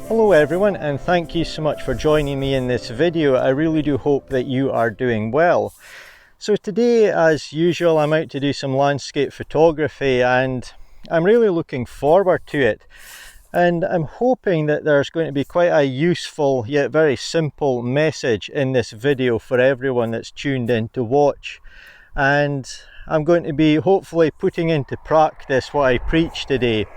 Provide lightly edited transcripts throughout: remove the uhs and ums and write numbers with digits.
Hello everyone, and thank you so much for joining me in this video. I really do hope that you are doing well. So today, as usual, I'm out to do some landscape photography and I'm really looking forward to it. And I'm hoping that there's going to be quite a useful yet very simple message in this video for everyone that's tuned in to watch. And I'm going to be hopefully putting into practice what I preach today.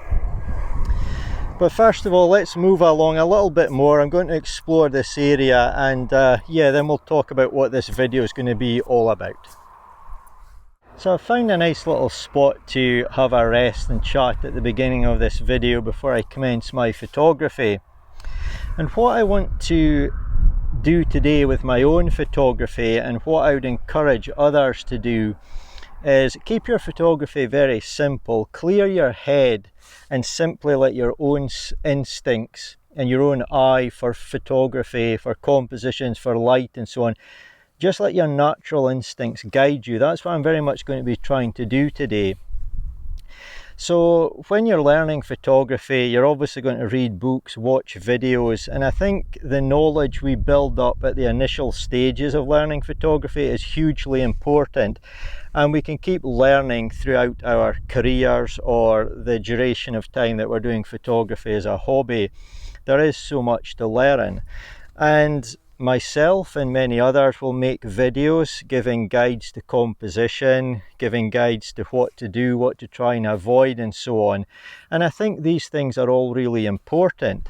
But first of all, let's move along a little bit more. I'm going to explore this area and then we'll talk about what this video is going to be all about. So I found a nice little spot to have a rest and chat at the beginning of this video before I commence my photography. And what I want to do today with my own photography, and what I would encourage others to do, is keep your photography very simple, clear your head and simply let your own instincts and your own eye for photography, for compositions, for light and so on, just let your natural instincts guide you. That's what I'm very much going to be trying to do today. So when you're learning photography, you're obviously going to read books, watch videos, and I think the knowledge we build up at the initial stages of learning photography is hugely important, and we can keep learning throughout our careers or the duration of time that we're doing photography as a hobby. There is so much to learn, and myself and many others will make videos giving guides to composition, giving guides to what to do, what to try and avoid and so on. And I think these things are all really important.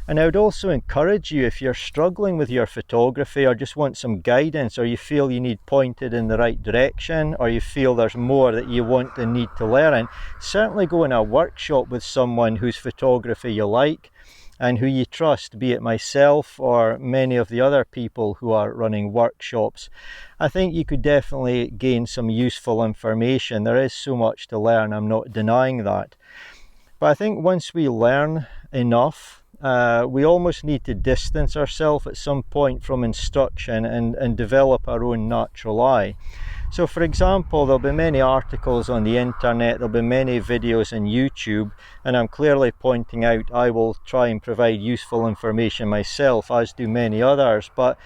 And I would also encourage you, if you're struggling with your photography or just want some guidance, or you feel you need pointed in the right direction, or you feel there's more that you want and need to learn, certainly go in a workshop with someone whose photography you like and who you trust, be it myself or many of the other people who are running workshops. I think you could definitely gain some useful information. There is so much to learn, I'm not denying that. But I think once we learn enough, we almost need to distance ourselves at some point from instruction and develop our own natural eye. So for example, there'll be many articles on the internet, there'll be many videos on YouTube, and I'm clearly pointing out I will try and provide useful information myself, as do many others. But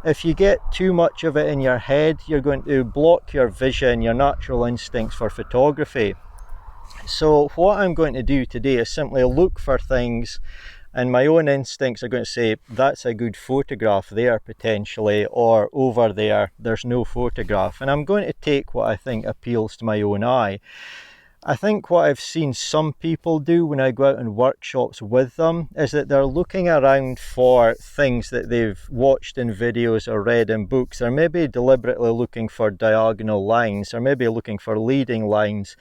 if you get too much of it in your head, you're going to block your vision, your natural instincts for photography. So what I'm going to do today is simply look for things, and my own instincts are going to say, that's a good photograph there potentially, or over there, there's no photograph. And I'm going to take what I think appeals to my own eye. I think what I've seen some people do when I go out in workshops with them is that they're looking around for things that they've watched in videos or read in books. They're maybe deliberately looking for diagonal lines, or maybe looking for leading lines,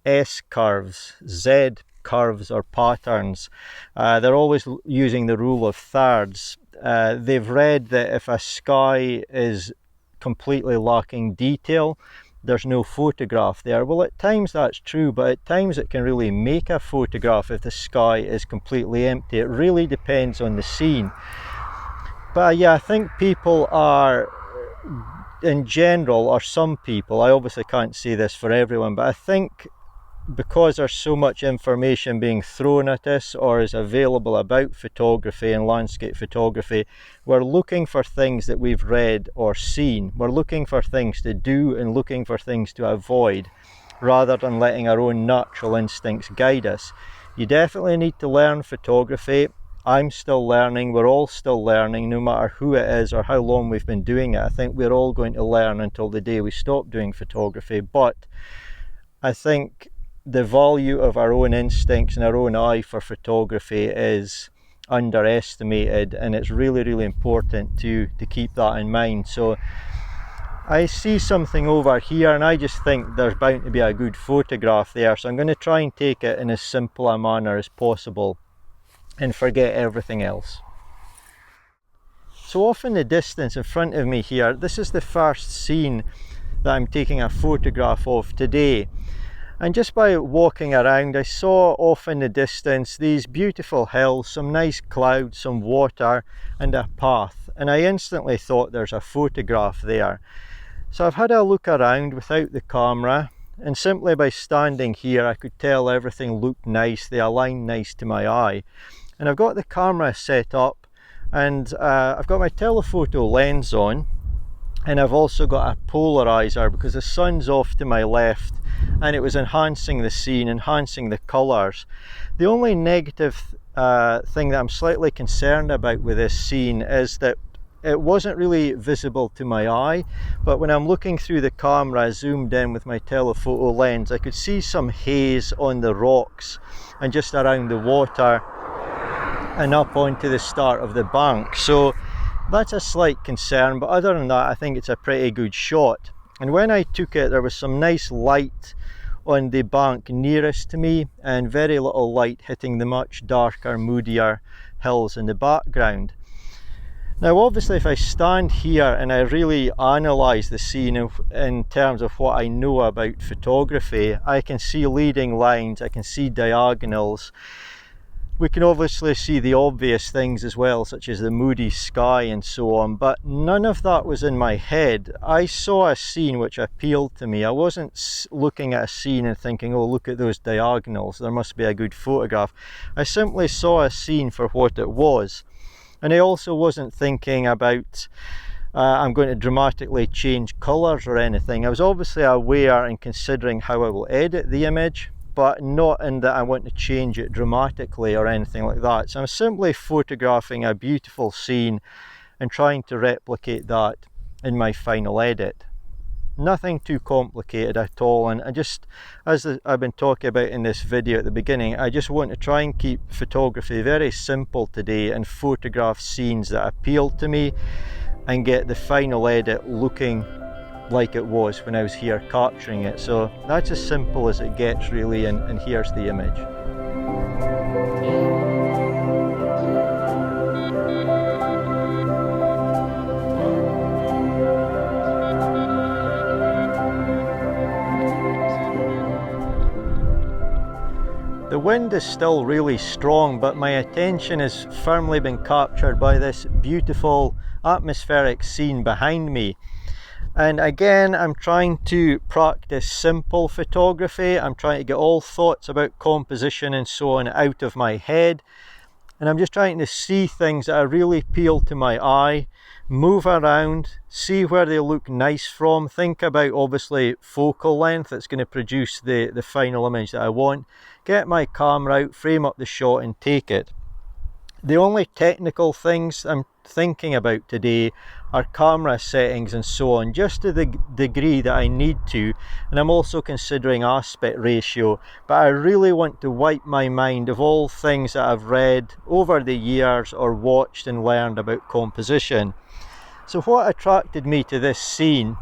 S curves, Z curves or patterns. They're always using the rule of thirds. They've read that if a sky is completely lacking detail, there's no photograph there. Well, at times that's true, but at times it can really make a photograph if the sky is completely empty. It really depends on the scene. But yeah, I think people are, in general, or some people, I obviously can't say this for everyone, but I think because there's so much information being thrown at us or is available about photography and landscape photography, we're looking for things that we've read or seen. We're looking for things to do and looking for things to avoid, rather than letting our own natural instincts guide us. You definitely need to learn photography. I'm still learning, we're all still learning, no matter who it is or how long we've been doing it. I think we're all going to learn until the day we stop doing photography. But I think the value of our own instincts and our own eye for photography is underestimated, and it's really, really important to keep that in mind. So I see something over here and I just think there's bound to be a good photograph there, so I'm going to try and take it in as simple a manner as possible and forget everything else. So off in the distance in front of me here, this is the first scene that I'm taking a photograph of today. And just by walking around, I saw off in the distance these beautiful hills, some nice clouds, some water and a path, and I instantly thought there's a photograph there. So I've had a look around without the camera, and simply by standing here I could tell everything looked nice, they aligned nice to my eye. And I've got the camera set up, and I've got my telephoto lens on, and I've also got a polarizer because the sun's off to my left and it was enhancing the scene, enhancing the colours. The only negative thing that I'm slightly concerned about with this scene is that it wasn't really visible to my eye, but when I'm looking through the camera zoomed in with my telephoto lens, I could see some haze on the rocks and just around the water and up onto the start of the bank. So that's a slight concern, but other than that I think it's a pretty good shot. And when I took it, there was some nice light on the bank nearest to me and very little light hitting the much darker, moodier hills in the background. Now obviously if I stand here and I really analyse the scene in terms of what I know about photography, I can see leading lines, I can see diagonals. We can obviously see the obvious things as well, such as the moody sky and so on, but none of that was in my head. I saw a scene which appealed to me. I wasn't looking at a scene and thinking, oh, look at those diagonals, there must be a good photograph. I simply saw a scene for what it was. And I also wasn't thinking about I'm going to dramatically change colours or anything. I was obviously aware and considering how I will edit the image, but not in that I want to change it dramatically or anything like that. So I'm simply photographing a beautiful scene and trying to replicate that in my final edit. Nothing too complicated at all, and I just, as I've been talking about in this video at the beginning, I just want to try and keep photography very simple today and photograph scenes that appeal to me and get the final edit looking like it was when I was here capturing it. So that's as simple as it gets really, and here's the image. The wind is still really strong, but my attention has firmly been captured by this beautiful atmospheric scene behind me. And again, I'm trying to practice simple photography. I'm trying to get all thoughts about composition and so on out of my head. And I'm just trying to see things that really appeal to my eye, move around, see where they look nice from, think about obviously focal length that's going to produce the final image that I want, get my camera out, frame up the shot and take it. The only technical things I'm thinking about today are camera settings and so on, just to the degree that I need to, and I'm also considering aspect ratio, but I really want to wipe my mind of all things that I've read over the years or watched and learned about composition. So what attracted me to this scene,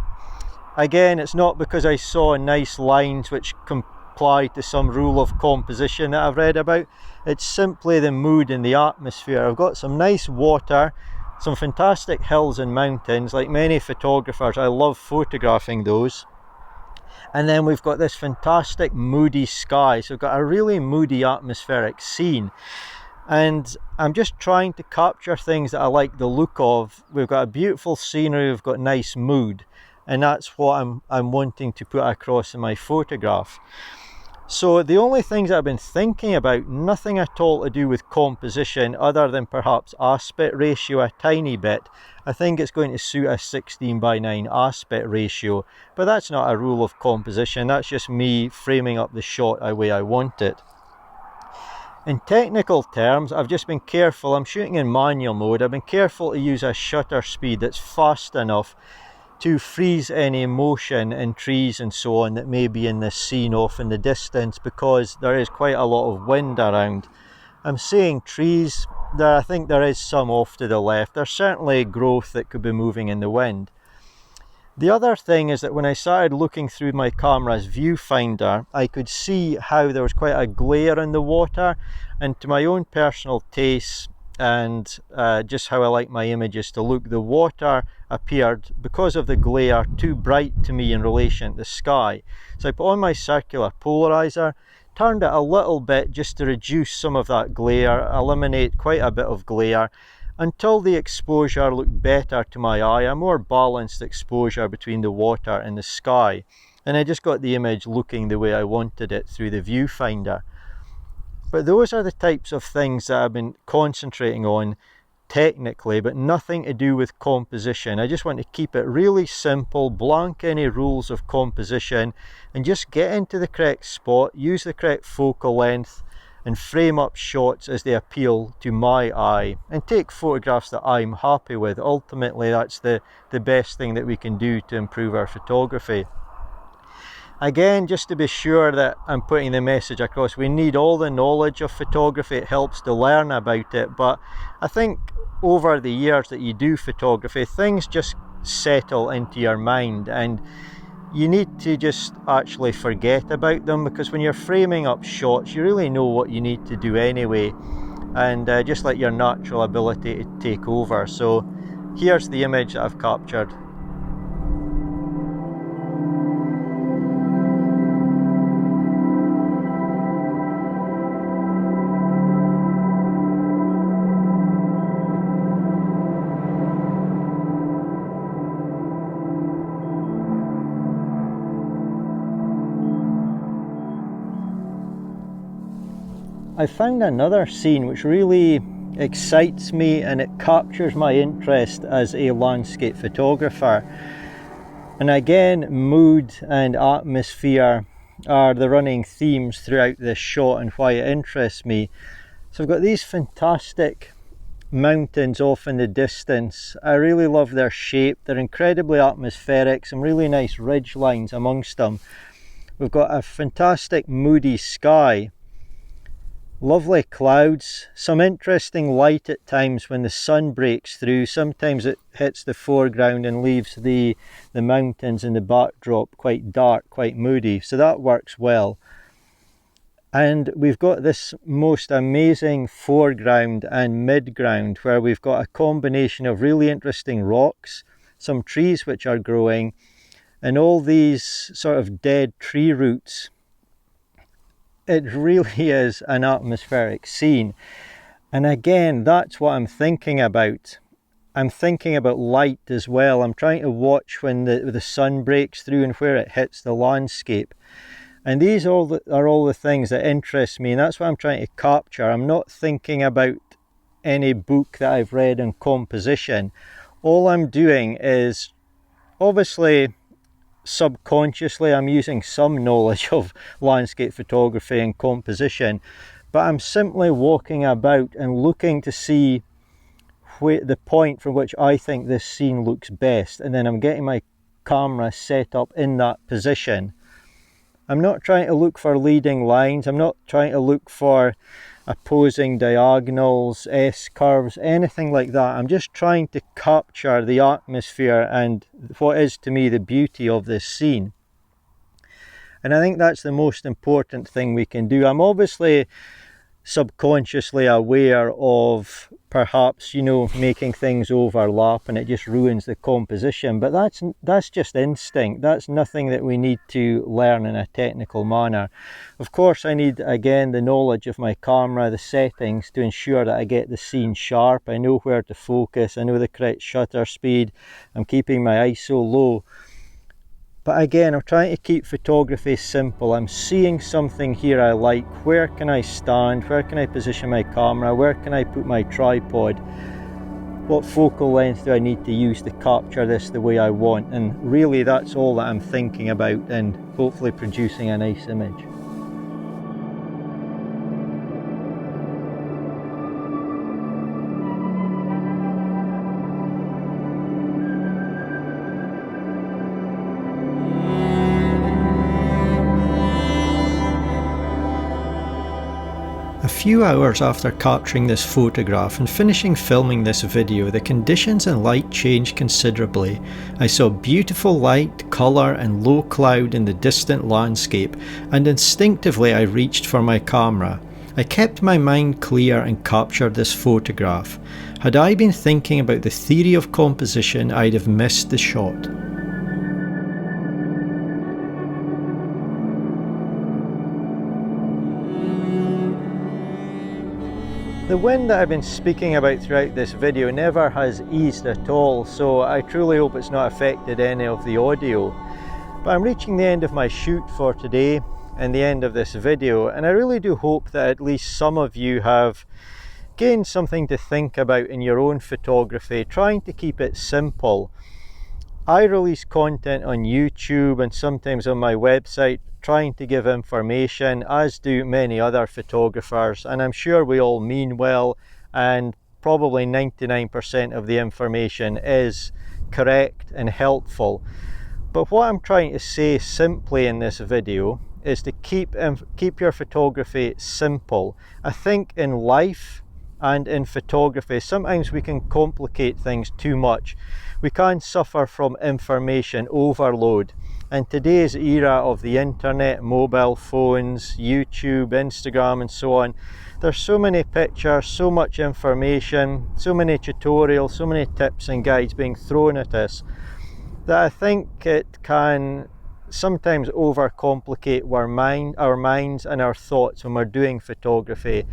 again, it's not because I saw nice lines which apply to some rule of composition that I've read about. It's simply the mood and the atmosphere. I've got some nice water, some fantastic hills and mountains. Like many photographers, I love photographing those. And then we've got this fantastic moody sky. So we've got a really moody atmospheric scene. And I'm just trying to capture things that I like the look of. We've got a beautiful scenery, we've got nice mood. And that's what I'm wanting to put across in my photograph. So the only things I've been thinking about, nothing at all to do with composition other than perhaps aspect ratio a tiny bit. I think it's going to suit a 16:9 aspect ratio, but that's not a rule of composition, that's just me framing up the shot the way I want it. In technical terms, I've just been careful, I'm shooting in manual mode, I've been careful to use a shutter speed that's fast enough to freeze any motion in trees and so on that may be in this scene off in the distance, because there is quite a lot of wind around. I'm seeing trees there, I think there is some off to the left. There's certainly growth that could be moving in the wind. The other thing is that when I started looking through my camera's viewfinder, I could see how there was quite a glare in the water, and to my own personal taste and just how I like my images to look, the water appeared, because of the glare, too bright to me in relation to the sky. So I put on my circular polarizer, turned it a little bit just to reduce some of that glare, eliminate quite a bit of glare, until the exposure looked better to my eye, a more balanced exposure between the water and the sky. and I just got the image looking the way I wanted it through the viewfinder. But those are the types of things that I've been concentrating on technically, but nothing to do with composition. I just want to keep it really simple, blank any rules of composition, and just get into the correct spot, use the correct focal length, and frame up shots as they appeal to my eye, and take photographs that I'm happy with. Ultimately, that's the best thing that we can do to improve our photography. Again, just to be sure that I'm putting the message across, we need all the knowledge of photography. It helps to learn about it, but I think over the years that you do photography, things just settle into your mind, and you need to just actually forget about them, because when you're framing up shots, you really know what you need to do anyway, and just let your natural ability to take over. So here's the image that I've captured. I found another scene which really excites me, and it captures my interest as a landscape photographer. And again, mood and atmosphere are the running themes throughout this shot and why it interests me. So I've got these fantastic mountains off in the distance. I really love their shape. They're incredibly atmospheric, some really nice ridge lines amongst them. We've got a fantastic moody sky, lovely clouds, some interesting light at times when the sun breaks through. Sometimes it hits the foreground and leaves the mountains in the backdrop quite dark, quite moody, so that works well. And we've got this most amazing foreground and midground where we've got a combination of really interesting rocks, some trees which are growing, and all these sort of dead tree roots. It really is an atmospheric scene. And again, that's what I'm thinking about. I'm thinking about light as well. I'm trying to watch when the sun breaks through and where it hits the landscape. And these are all the things that interest me, and that's what I'm trying to capture. I'm not thinking about any book that I've read on composition. All I'm doing is, obviously, subconsciously, I'm using some knowledge of landscape photography and composition, but I'm simply walking about and looking to see the point from which I think this scene looks best, and then I'm getting my camera set up in that position. I'm not trying to look for leading lines, I'm not trying to look for opposing diagonals, S-curves, anything like that. I'm just trying to capture the atmosphere and what is to me the beauty of this scene. And I think that's the most important thing we can do. I'm obviously subconsciously aware of perhaps, making things overlap and it just ruins the composition, but that's just instinct. That's nothing that we need to learn in a technical manner. Of course, I need, again, the knowledge of my camera, the settings, to ensure that I get the scene sharp. I know where to focus, I know the correct shutter speed, I'm keeping my ISO low. But again, I'm trying to keep photography simple. I'm seeing something here I like. Where can I stand? Where can I position my camera? Where can I put my tripod? What focal length do I need to use to capture this the way I want? And really, that's all that I'm thinking about, and hopefully producing a nice image. A few hours after capturing this photograph and finishing filming this video, the conditions and light changed considerably. I saw beautiful light, colour and low cloud in the distant landscape, and instinctively I reached for my camera. I kept my mind clear and captured this photograph. Had I been thinking about the theory of composition, I'd have missed the shot. The wind that I've been speaking about throughout this video never has eased at all, so I truly hope it's not affected any of the audio. But I'm reaching the end of my shoot for today and the end of this video, and I really do hope that at least some of you have gained something to think about in your own photography, trying to keep it simple. I release content on YouTube and sometimes on my website trying to give information, as do many other photographers, and I'm sure we all mean well, and probably 99% of the information is correct and helpful. But what I'm trying to say simply in this video is to keep your photography simple. I think in life and in photography, sometimes we can complicate things too much. We can suffer from information overload. In today's era of the internet, mobile phones, YouTube, Instagram and so on, there's so many pictures, so much information, so many tutorials, so many tips and guides being thrown at us that I think it can sometimes overcomplicate our minds and our thoughts when we're doing photography.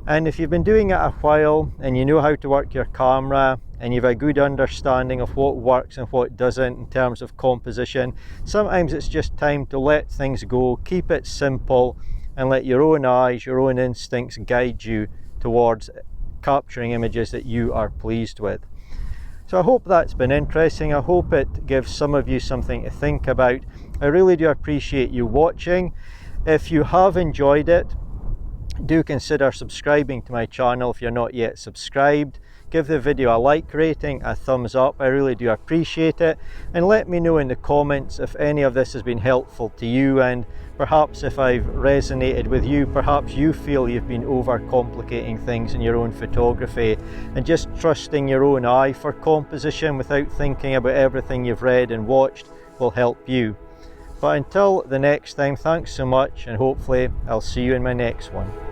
And if you've been doing it a while and you know how to work your camera and you have a good understanding of what works and what doesn't in terms of composition, sometimes it's just time to let things go, keep it simple, and let your own eyes, your own instincts guide you towards capturing images that you are pleased with. So I hope that's been interesting. I hope it gives some of you something to think about. I really do appreciate you watching. If you have enjoyed it, do consider subscribing to my channel if you're not yet subscribed. Give the video a like rating, a thumbs up, I really do appreciate it. And let me know in the comments if any of this has been helpful to you, and perhaps if I've resonated with you, perhaps you feel you've been overcomplicating things in your own photography and just trusting your own eye for composition without thinking about everything you've read and watched will help you. But until the next time, thanks so much, and hopefully I'll see you in my next one.